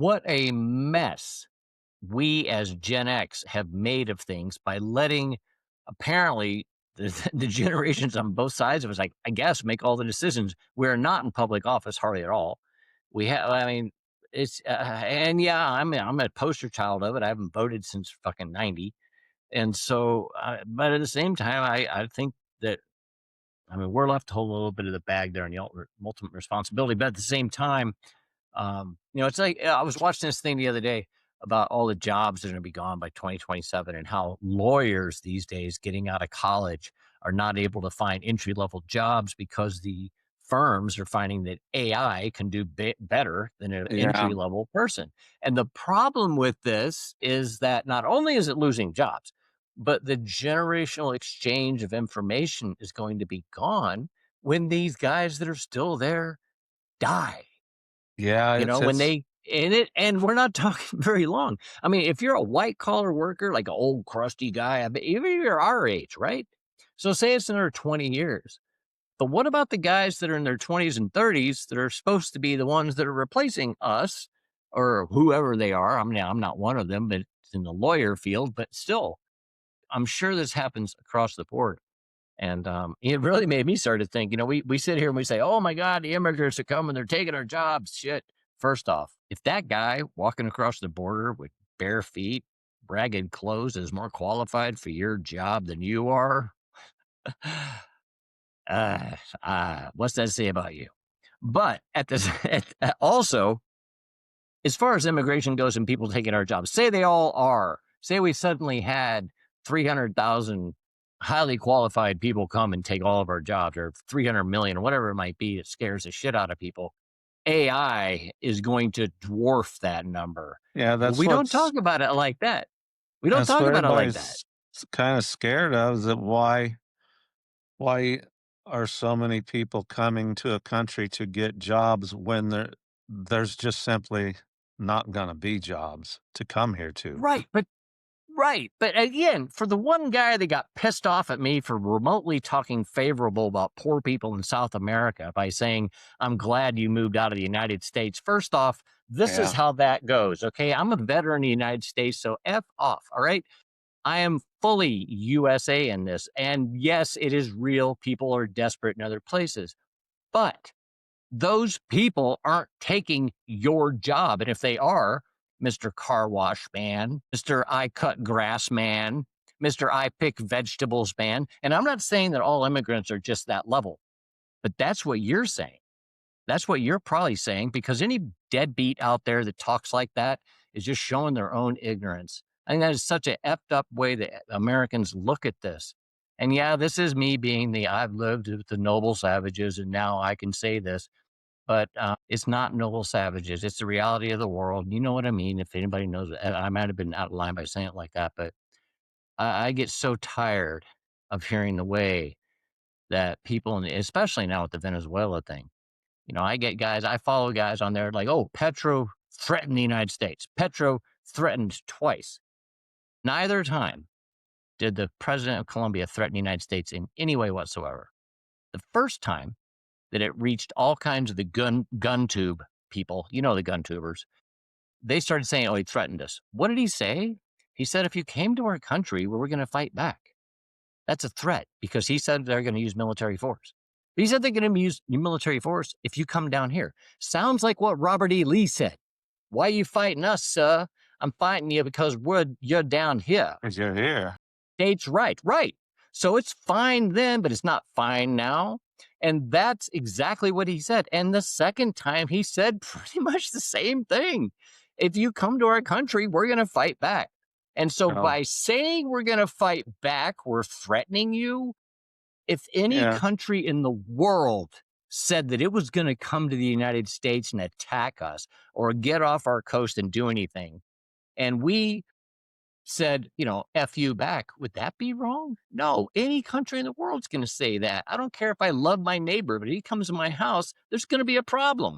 What a mess we as Gen X have made of things by letting apparently the generations on both sides of us, like, I guess, make all the decisions. We're not in public office hardly at all. We have, I mean, and yeah, I'm a poster child of it. I haven't voted since fucking 90. And so, but at the same time, I think that, I mean, we're left to hold a little bit of the bag there and the ultimate responsibility. But at the same time, it's like I was watching this thing the other day about all the jobs that are going to be gone by 2027 and how lawyers these days getting out of college are not able to find entry level jobs because the firms are finding that AI can do better than an Yeah. entry level person. And the problem with this is that not only is it losing jobs, but the generational exchange of information is going to be gone when these guys that are still there die. Yeah, When it's they in it, and we're not talking very long. I mean, if you're a white collar worker, like an old crusty guy, I bet even if you're our age, right? So say it's another 20 years. But what about the guys that are in their 20s and 30s that are supposed to be the ones that are replacing us or whoever they are? I mean, I'm not one of them, but it's in the lawyer field, but still, I'm sure this happens across the board. And it really made me start to think, we sit here and we say, oh my God, the immigrants are coming. They're taking our jobs. Shit. First off, if that guy walking across the border with bare feet, ragged clothes is more qualified for your job than you are, what's that say about you? But at this, also, as far as immigration goes and people taking our jobs, say they all are, say we suddenly had 300,000 highly qualified people come and take all of our jobs, or 300 million, or whatever it might be, it scares the shit out of people. AI is going to dwarf that number. yeah, But we don't talk about it like that. We don't that's talk what about it like that. everybody's kind of scared of, is that why are so many people coming to a country to get jobs when there's just simply not gonna be jobs to come here to? Right. But again, for the one guy that got pissed off at me for remotely talking favorable about poor people in South America by saying, I'm glad you moved out of the United States. First off, this is Yeah. how that goes. Okay. I'm a veteran of the United States. So F off. All right. I am fully USA in this. And yes, it is real. People are desperate in other places, but those people aren't taking your job. And if they are, Mr. Car Wash Man, Mr. I Cut Grass Man, Mr. I Pick Vegetables Man. And I'm not saying that all immigrants are just that level, but that's what you're saying. That's what you're probably saying, because any deadbeat out there that talks like that is just showing their own ignorance. I think that is such a effed up way that Americans look at this. And yeah, this is me being I've lived with the noble savages and now I can say this, but it's not noble savages. It's the reality of the world. You know what I mean? If anybody knows, I might have been out of line by saying it like that, but I get so tired of hearing the way that people, especially now with the Venezuela thing, I follow guys on there like, oh, Petro threatened the United States. Petro threatened twice. Neither time did the president of Colombia threaten the United States in any way whatsoever. The first time that it reached all kinds of the gun tube people, the gun tubers, they started saying, oh, he threatened us. What did he say? He said, if you came to our country, we were going to fight back. That's a threat, because he said they're going to use military force. He said they're going to use military force if you come down here. Sounds like what Robert E. Lee said. Why are you fighting us, sir? I'm fighting you because you're down here. 'Cause you're here. States right, right. So it's fine then, but it's not fine now. And that's exactly what he said. And the second time he said pretty much the same thing. If you come to our country, we're going to fight back. And so Oh, by saying we're going to fight back, we're threatening you. If any yeah. country in the world said that it was going to come to the United States and attack us or get off our coast and do anything, and we said, F you back, would that be wrong? No, any country in the world's going to say that. I don't care if I love my neighbor, but if he comes to my house, there's going to be a problem.